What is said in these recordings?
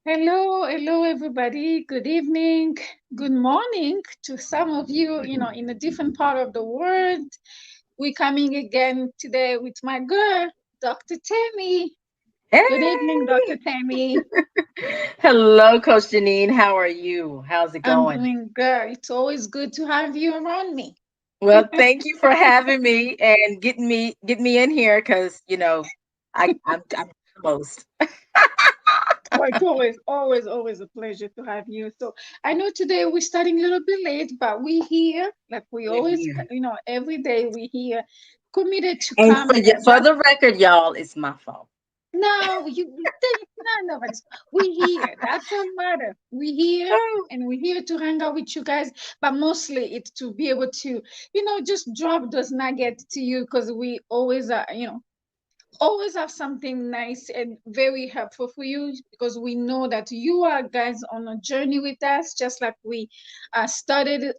Hello, hello, everybody. Good evening, good morning to some of you, in a different part of the world. We're coming again today with my girl, Dr. Tammy. Good evening, Hey, Dr. Tammy. hello, Coach Jeanine. How are you? How's it I'm going? doing good. It's always good to have you around me. Well, thank you for having me and getting me in here because I'm the most. Well, it's always a pleasure to have you. So I know today we're starting a little bit late, but we're here, like we We're always, here, every day we're here, committed to and come and for just the record, y'all, it's my fault. no, you think none of it. We here. That's what matter. We here Oh, and we're here to hang out with you guys. But mostly it's to be able to, just drop those nuggets to you because we always are, always have something nice and very helpful for you because we know that you are guys on a journey with us, just like we started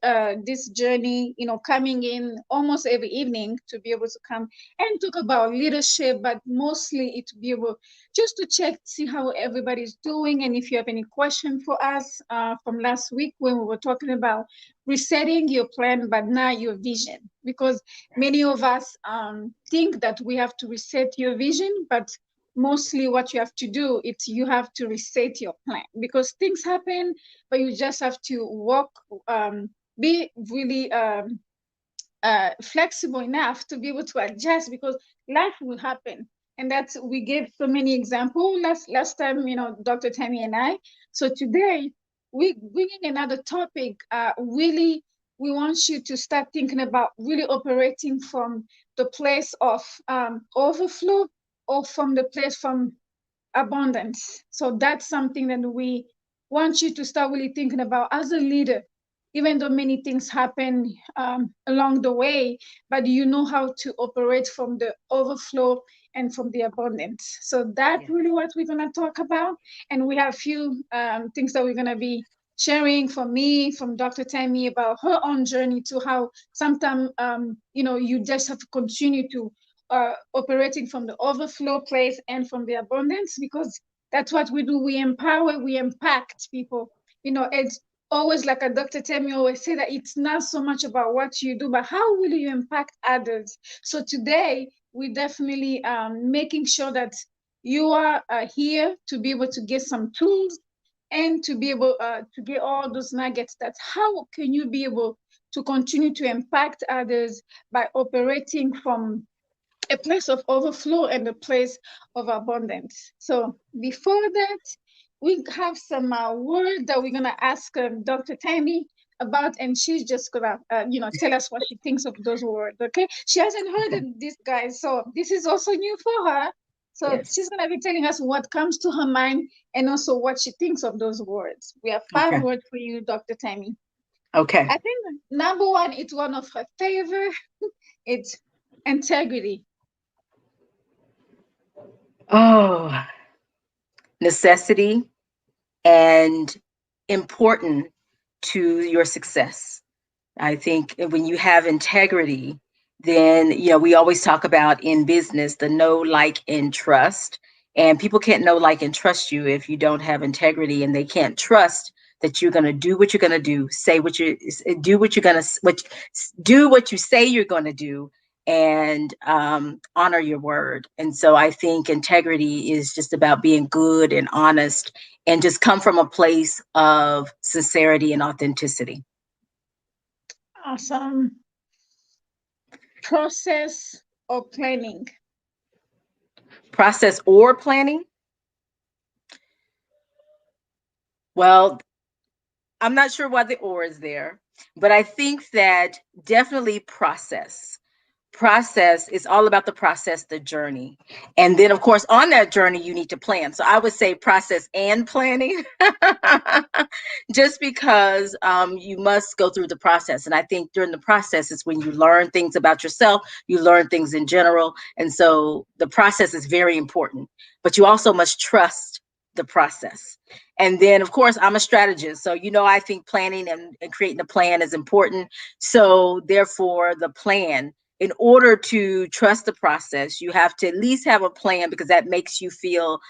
this journey, coming in almost every evening to be able to come and talk about leadership, but mostly it to be able just to check, see how everybody's doing, and if you have any question for us from last week when we were talking about resetting your plan, but not your vision, because many of us think that we have to reset your vision, but mostly what you have to do is you have to reset your plan because things happen, but you just have to walk, be really flexible enough to be able to adjust because life will happen. And that's we gave so many examples last time, Dr. Tammy and I. So today we bringing another topic. Really, we want you to start thinking about really operating from the place of overflow or from the place from abundance. So that's something that we want you to start really thinking about as a leader, even though many things happen along the way, but you know how to operate from the overflow and from the abundance. So that's yeah. really what we're going to talk about. And we have a few things that we're going to be sharing from me, from Dr. Tammy about her own journey to how sometimes, you just have to continue to operating from the overflow place and from the abundance because that's what we do. We empower, we impact people. It's always like a Dr. Temi always say that it's not so much about what you do, but how will you impact others. So today we definitely making sure that you are here to be able to get some tools and to be able to get all those nuggets. That's how can you be able to continue to impact others by operating from a place of overflow and a place of abundance. So before that, we have some word that we're gonna ask Dr. Tammy about, and she's just gonna, tell us what she thinks of those words. Okay, she hasn't heard Okay. of this guy, so this is also new for her. So she's Yes. gonna be telling us what comes to her mind and also what she thinks of those words. We have five Okay. words for you, Dr. Tammy. Okay. I think number one, it's one of her favorite. It's integrity. Oh, necessity and important to your success. I think when you have integrity, then, we always talk about in business the know, like, and trust. And people can't know, like, and trust you if you don't have integrity, and they can't trust that you're going to do what you're going to do, say what you do, what you're going to do, what you say you're going to do, and honor your word. And so I think integrity is just about being good and honest and just come from a place of sincerity and authenticity. Awesome. Process or planning. Process or planning? Well, I'm not sure why the or is there, but I think that definitely process. Process is all about the process, the journey. And then, of course, on that journey, you need to plan. So I would say process and planning, just because you must go through the process. And I think during the process is when you learn things about yourself, you learn things in general. And so the process is very important, but you also must trust the process. And then, of course, I'm a strategist. So, I think planning and creating a plan is important. So, therefore, the plan, in order to trust the process, you have to at least have a plan because that makes you feel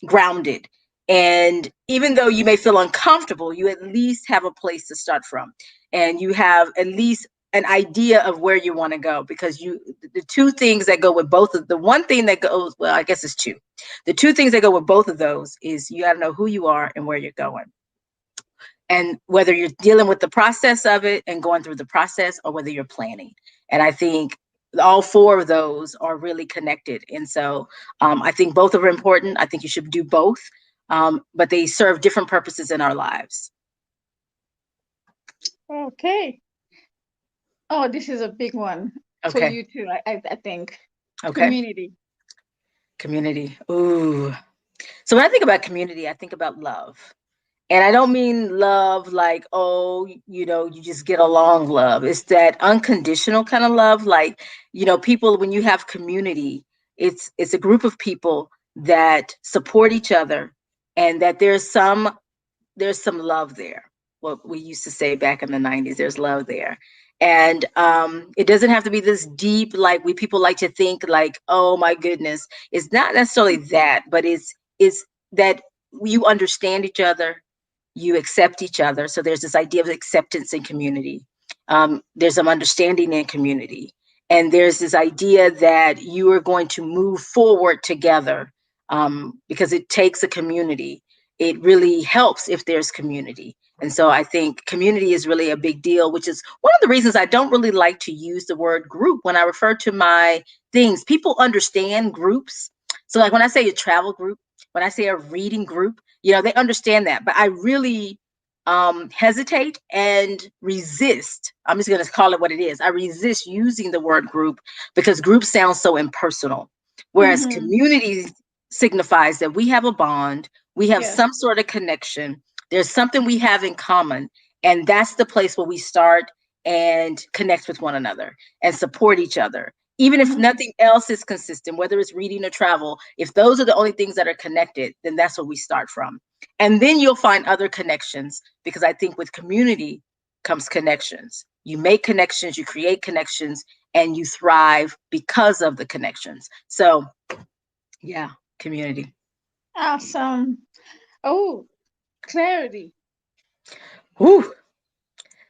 grounded And even though you may feel uncomfortable, you at least have a place to start from. And you have at least an idea of where you want to go, because the two things that go with both of the one thing that goes, well, I guess it's two. The two things that go with both of those is you got to know who you are and where you're going. And whether you're dealing with the process of it and going through the process, or whether you're planning. And I think all four of those are really connected. And so I think both are important. I think you should do both, but they serve different purposes in our lives. Okay. Oh, this is a big one for Okay. you too. I think Okay. community. Community. Ooh. So when I think about community, I think about love. And I don't mean love like, oh, you just get along love. It's that unconditional kind of love. Like, people, when you have community, it's a group of people that support each other, and that there's some love there. What we used to say back in the 90s, there's love there. And it doesn't have to be this deep, like we people like to think like, oh my goodness. It's not necessarily that, but it's that you understand each other, you accept each other. So there's this idea of acceptance in community. There's some understanding in community. And there's this idea that you are going to move forward together, because it takes a community. It really helps if there's community. And so I think community is really a big deal, which is one of the reasons I don't really like to use the word group when I refer to my things. People understand groups. So, like when I say a travel group, when I say a reading group, they understand that. But I really hesitate and resist. I'm just going to call it what it is. I resist using the word group because group sounds so impersonal, whereas Mm-hmm. community signifies that we have a bond, we have Yes. some sort of connection, there's something we have in common, and that's the place where we start and connect with one another and support each other. Even if Mm-hmm. nothing else is consistent, whether it's reading or travel, if those are the only things that are connected, then that's where we start from. And then you'll find other connections, because I think with community comes connections. You make connections, you create connections, and you thrive because of the connections. So, yeah, community. Awesome. Oh, clarity. Whew.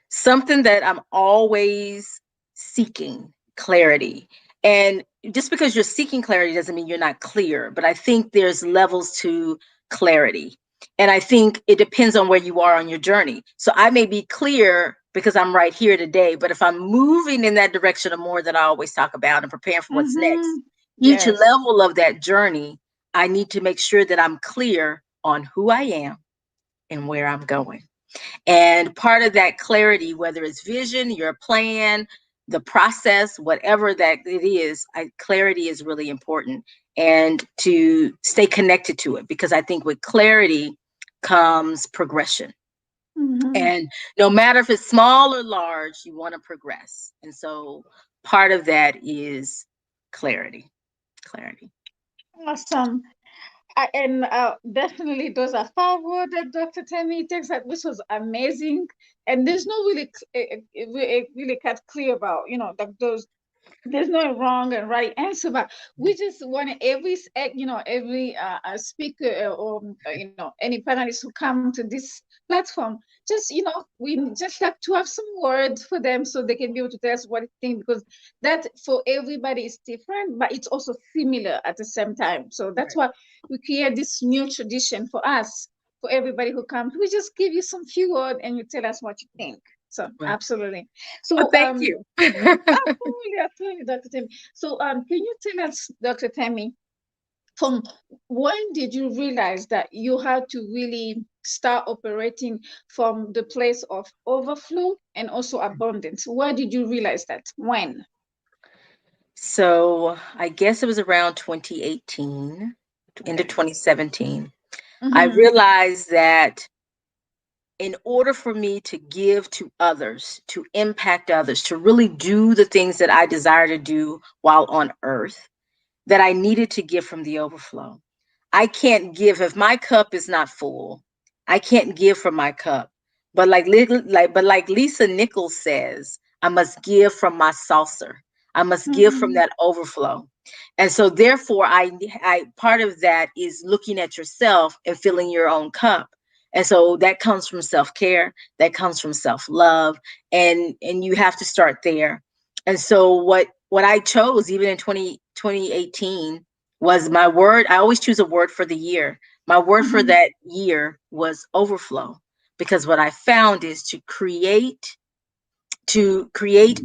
Something that I'm always seeking clarity. And just because you're seeking clarity doesn't mean you're not clear, but I think there's levels to clarity. And I think it depends on where you are on your journey. So I may be clear because I'm right here today, but if I'm moving in that direction of more that I always talk about and preparing for what's next, Mm-hmm. each Yes. level of that journey, I need to make sure that I'm clear on who I am and where I'm going. And part of that clarity, whether it's vision, your plan, the process, whatever that it is, clarity is really important. And to stay connected to it, because I think with clarity comes progression. Mm-hmm. And no matter if it's small or large, you want to progress. And so part of that is clarity. Clarity. Awesome. And definitely those are 5 words that Dr. Tammy takes that which was amazing. And there's no really really cut clear about, like those there's no wrong and right answer, but we just want every speaker or any panelists who come to this platform, just we just like to have some words for them so they can be able to tell us what they think, because that for everybody is different, but it's also similar at the same time. So that's Right. why we create this new tradition for us. For everybody who comes, we just give you some few words and you tell us what you think. So Well, absolutely. well, So thank you. absolutely, absolutely, Dr. Tammy. So, can you tell us, Dr. Tammy, from when did you realize that you had to really start operating from the place of overflow and also abundance? Where did you realize that? When? So I guess it was around 2018, into Okay. 2017. I Mm-hmm. realized that in order for me to give to others, to impact others, to really do the things that I desire to do while on earth, that I needed to give from the overflow. I can't give if my cup is not full. I can't give from my cup. But like Lisa Nichols says, I must give from my saucer. I must give from Mhm. that overflow. And so therefore I part of that is looking at yourself and filling your own cup. And so that comes from self-care, that comes from self-love, and you have to start there. And so what I chose even in 2018 was my word. I always choose a word for the year. My word for Mhm. that year was overflow, because what I found is to create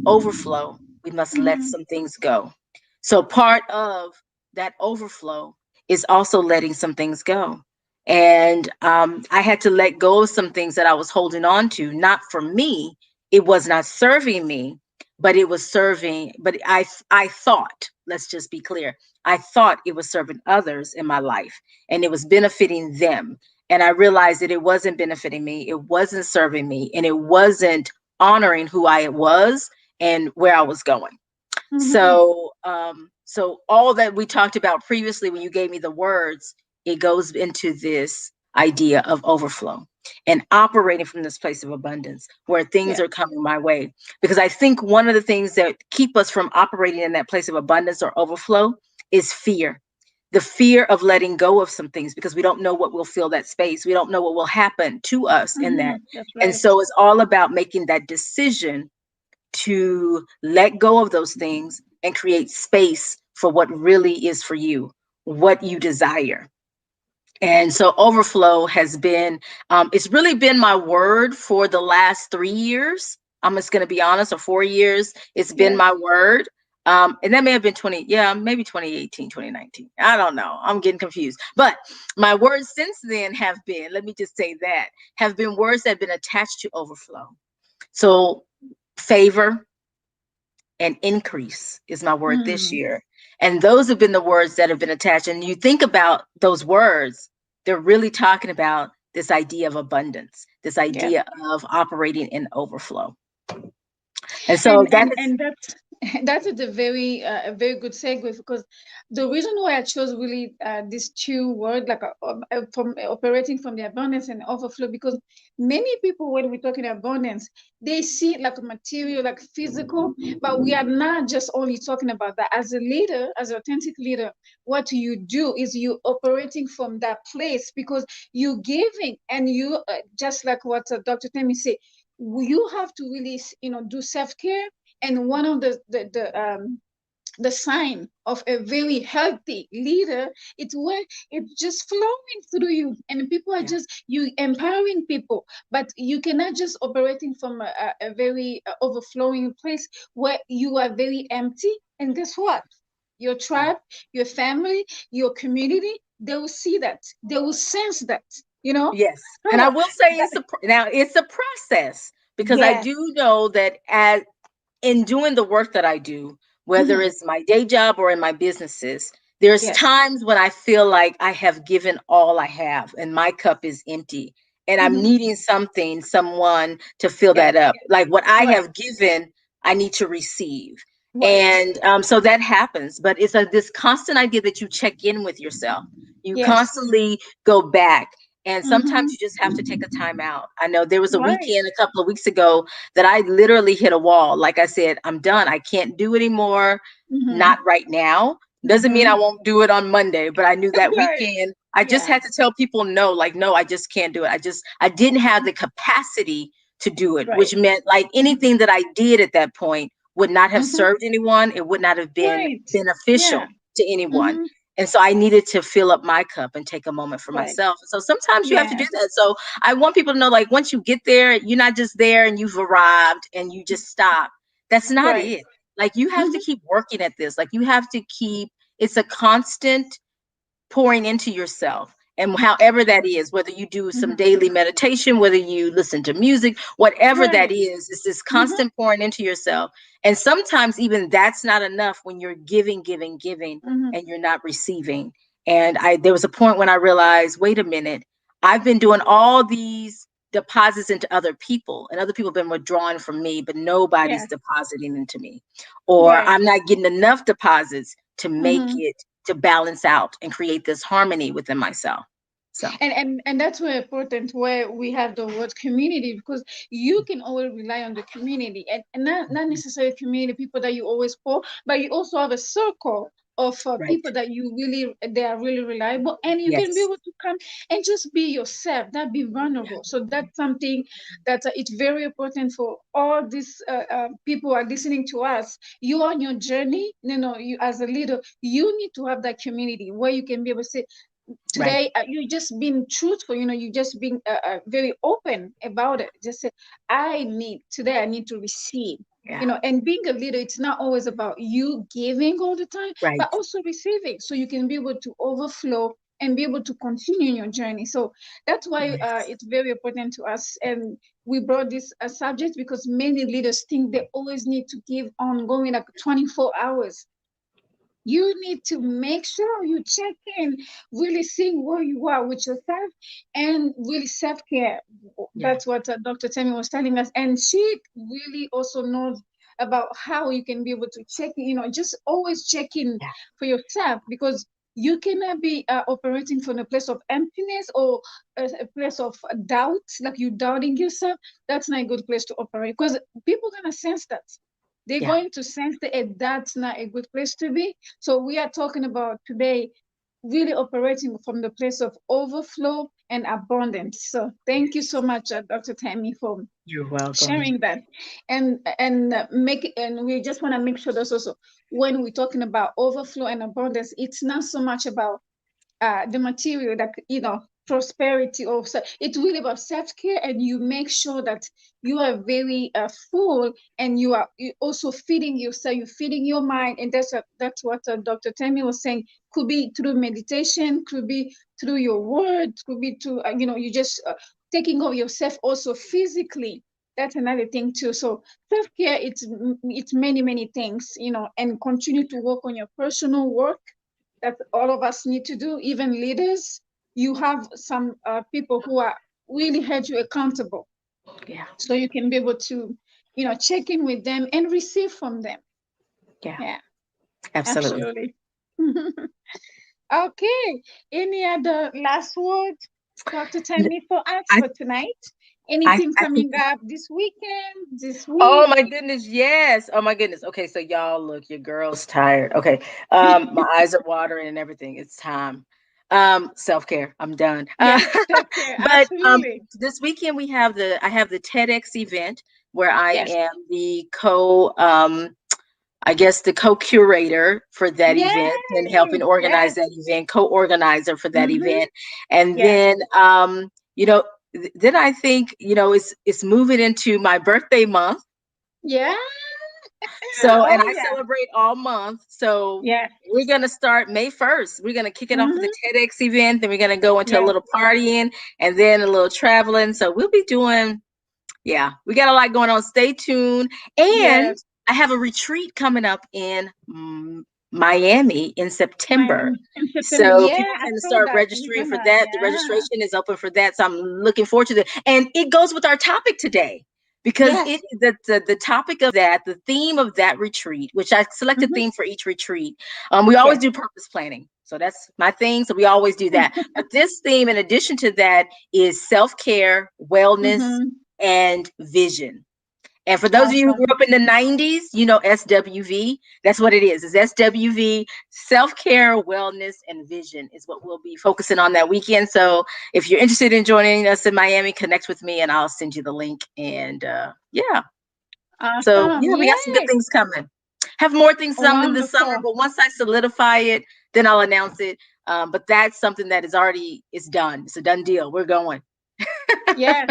overflow, we must let Mhm. some things go. So part of that overflow is also letting some things go. And I had to let go of some things that I was holding on to, not for me. It was not serving me, but it was serving. But I thought, let's just be clear, I thought it was serving others in my life and it was benefiting them. And I realized that it wasn't benefiting me, it wasn't serving me, and it wasn't honoring who I was and where I was going. Mhm. So all that we talked about previously when you gave me the words, it goes into this idea of overflow and operating from this place of abundance where things Yeah. are coming my way. Because I think one of the things that keep us from operating in that place of abundance or overflow is fear. The fear of letting go of some things, because we don't know what will fill that space. We don't know what will happen to us in that. Mhm. That's And right. so it's all about making that decision to let go of those things and create space for what really is for you, what you desire. And so overflow has been, it's really been my word for the last 3 years. I'm just going to be honest, or 4 years. It's been Yes. my word. And that may have been 20, yeah, maybe 2018, 2019. I don't know. I'm getting confused. But my words since then have been, let me just say that, have been words that have been attached to overflow. So favor, and increase is my word this Mm. year. And those have been the words that have been attached. And you think about those words, they're really talking about this idea of abundance, this Yeah. idea of operating in overflow. And so and that and is, and that's that is a very good segue, because the reason why I chose really these two words, like from operating from the abundance and overflow, because many people, when we talk in abundance, they see it like a material, like physical, but we are not just only talking about that. As a leader, as an authentic leader, what you do is you operating from that place, because you giving, and you just like what Dr. Temi said, you have to really do self-care. And one of the sign of a very healthy leader, it's when it's just flowing through you, and people are yeah, just you empowering people. But you cannot just operating from a very overflowing place where you are very empty. And guess what? Your yeah. tribe, your family, your community, they will see that, they will sense that, you know. Yes. And I So will say that, now it's a process, because I yes. do know that as in doing the work that I do, whether Hmm. it's my day job or in my businesses, there's Yes. times when I feel like I have given all I have and my cup is empty. And I'm Hmm. needing something, someone to fill Yes. that up. Like what I Right. have given, I need to receive. Right. And so that happens. But it's this constant idea that you check in with yourself. You Yes. constantly go back. And sometimes Hmm. you just have to take a time out. I know there was a Right. weekend a couple of weeks ago that I literally hit a wall. Like I said, I'm done. I can't do anymore. Hmm. Not right now. Doesn't mean I Hmm. won't do it on Monday, but I knew that Right. weekend I just Yeah. had to tell people no, like, no, I just can't do it. I didn't have the capacity to do it, Right. which meant like Hmm. anything that I did at that point would not have Hmm. served anyone. It would not have been Right. Yeah. beneficial to anyone. Hmm. And so I needed to fill up my cup and take a moment for Right. myself. So sometimes you have to do Yeah. that. So I want people to know, like, once you get there, you're not just there and you've arrived and you just stop. That's not Right. it. Like, you have to Hmm. keep working at this. Like, you have to keep, it's a constant pouring into yourself. And however that is, whether you do some Hmm. daily meditation, whether you listen to music, whatever that Right. is this Hmm. constant pouring into yourself. And sometimes even that's not enough when you're giving, giving, giving, Hmm. and you're not receiving. And there was a point when I realized, wait a minute, I've been doing all these deposits into other people, and other people have been withdrawing from me, but nobody's Yes. depositing into me. Or Right. I'm not getting enough deposits to make Hmm. it to balance out and create this harmony within myself. So And that's where important where we have the word community, because you can always rely on the community, and not mhm, necessarily community people that you always call, but you also have a circle of right. people that you really they are really reliable, and you can be Yes. able to come and just be yourself, not be Yeah. vulnerable. So that's something that it's very important for all these people who are listening to us. You on your journey, you as a leader, you need to have that community where you can be able to say, Right. today you just been truthful, you just being very open about it. Just say, today I need to receive, Yeah. and being a leader, it's not always about you giving all the time, but Right. also receiving, so you can be able to overflow and be able to continue your journey. So that's why Yes. it's very important to us, and we brought this subject because many leaders think they always need to give ongoing like 24 hours. You need to make sure you check in, really seeing where you are with yourself, and really self-care. Yeah. That's what Dr. Tammy was telling us, and she really also knows about how you can be able to check in, just always check in Yeah. for yourself, because you cannot be operating from a place of emptiness or a place of doubt, like you doubting yourself. That's not a good place to operate, because people are gonna sense that. They're Yeah. going to sense that that's not a good place to be. So we are talking about today really operating from the place of overflow and abundance. So thank you so Yes. much, Dr. Tammy, for You're welcome. sharing that, and we just want to make sure that also when we're talking about overflow and abundance, it's not so much about the material that prosperity, or so it's really about self-care, and you make sure that you are very full, and you also feeding yourself, you're feeding your mind, and that's what Dr. Tammy was saying. Could be through meditation, could be through your words, could be through you just taking of yourself also physically. That's another thing too. So self-care, it's many many things, and continue to work on your personal work that all of us need to do, even leaders. You have some people who are really held you accountable. Yeah. So you can be able to, check in with them and receive from them. Yeah. Yeah, Absolutely. absolutely. Okay. Any other last word, Dr. N- Tammy, for us I for tonight? I Anything I think coming up this weekend, this oh week? my goodness, yes. Oh my goodness. Okay, so y'all look, your girl's tired. Okay. My eyes are watering and everything. It's time. Self-care. I'm done. Yes, self-care. But Absolutely. this weekend I have the TEDx event where I Yes. am the I guess the co-curator for that event and helping Yay. organize Yes. that event, co-organizer for that Mm-hmm. event. And Yes. then you know, then I think, it's moving into my birthday month. Yeah. So, and Oh I yeah. celebrate all month. So, Yes. we're going to start May 1st. We're going to kick it off with the Mm-hmm. TEDx event. Then we're going to go into a Yes. little partying and then a little traveling. So, we'll be doing, yeah, we got a lot going on. Stay tuned. And Yes. I have a retreat coming up in Miami in September. Miami in September. So Yeah, people I can saw start that. We're registering for gonna. that. The Yeah. registration is open for that. So I'm looking forward to that. And it goes with our topic today because Yes. the topic of that, the theme of that retreat, which I select a Mm-hmm. theme for each retreat. We always Yes. do purpose planning. So that's my thing. So we always do that. But this theme, in addition to that, is self-care, wellness, Mm-hmm. and vision. And for those of you who grew Awesome. up in the 90s, you know SWV. That's what it is. It's SWV, self-care, wellness, and vision is what we'll be focusing on that weekend. So if you're interested in joining us in Miami, connect with me and I'll send you the link. And yeah. So Awesome. yeah, we got some good Yay. things coming. Have more things coming this summer, Wonderful. but once I solidify it, then I'll announce it. But that's something that is already it's done. It's a done deal. We're going. Yes.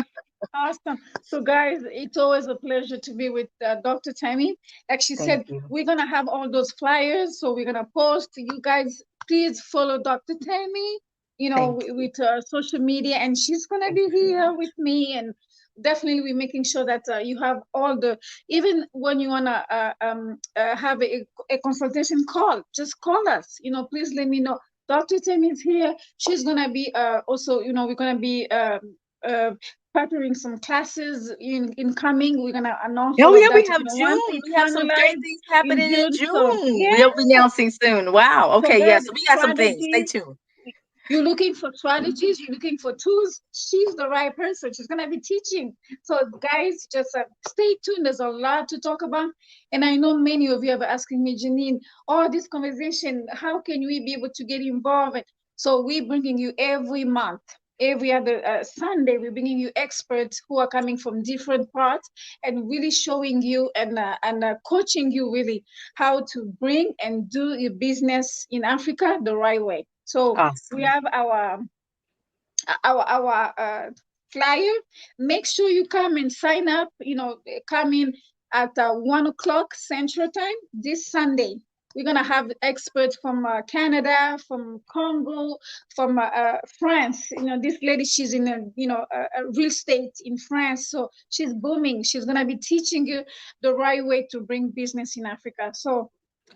Awesome. So, guys, it's always a pleasure to be with Dr. Tammy. Like she Thank said, you. we're going to have all those flyers. So, we're going to post. You guys, please follow Dr. Tammy, Thank you. with social media. And she's going to Thank be you so here with much. me. And definitely, we're making sure that you have all the, even when you want to have a consultation call, just call us. Please let me know. Dr. Tammy is here. She's going to be also, we're going to be. Uh, Partnering some classes in coming. We're gonna announce Oh all of yeah, we that. have Once June. it's We have some great finalized things in happening in June. So June. yeah. We'll be announcing soon. Wow. So Okay, yeah. guys, So we got some things. Stay strategies. tuned. You're looking for strategies, you're looking for tools. She's the right person. She's going to be teaching. So, guys, just stay tuned. There's a lot to talk about. And I know many of you are asking me, Jeanine, oh, this conversation, how can we be able to get involved? So, we're bringing you every month. Every other Sunday, we're bringing you experts who are coming from different parts and really showing you and coaching you really how to bring and do your business in Africa the right way. So we Awesome. have our flyer. Make sure you come and sign up. Come in at 1 o'clock Central Time this Sunday. We're gonna have experts from Canada, from Congo, from France. This lady, she's in a real estate in France, so she's booming. She's gonna be teaching you the right way to bring business in Africa. So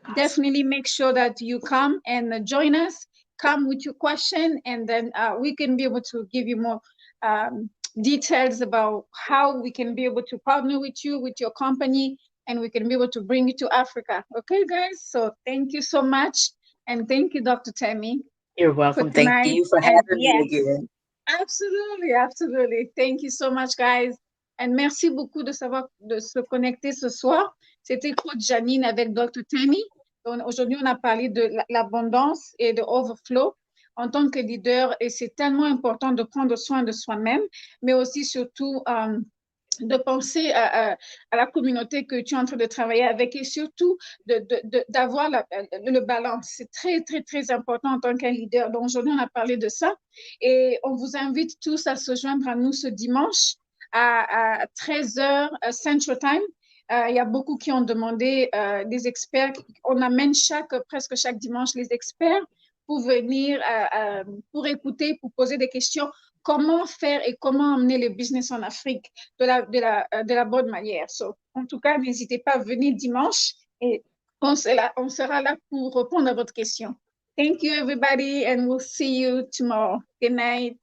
Awesome. definitely make sure that you come and join us. Come with your question, and then we can be able to give you more um, details about how we can be able to partner with you, with your company, and we can be able to bring you to Africa. Okay, guys? So thank you so much. And thank you, Dr. Tammy, You're for welcome. Thank tonight. you for And having me yes, again. absolutely, absolutely. Thank you so much, guys. And merci beaucoup de se connecter ce soir. C'était Coach Jeanine avec Dr. Tammy. Aujourd'hui, on a parlé de l'abondance et de overflow en tant que leader. Et c'est tellement important de prendre soin de soi-même, mais aussi surtout de penser à la communauté que tu es en train de travailler avec et surtout d'avoir le balance. C'est très, très, très important en tant qu'un leader. Donc, aujourd'hui, on a parlé de ça et on vous invite tous à se joindre à nous ce dimanche à 13 heures Central Time. Il y a beaucoup qui ont demandé des experts. On amène presque chaque dimanche les experts pour venir, pour écouter, pour poser des questions. Comment faire et comment amener le business en Afrique de la bonne manière. So, en tout cas, n'hésitez pas à venir dimanche et on sera là pour répondre à votre question. Thank you, everybody, and we'll see you tomorrow. Good night.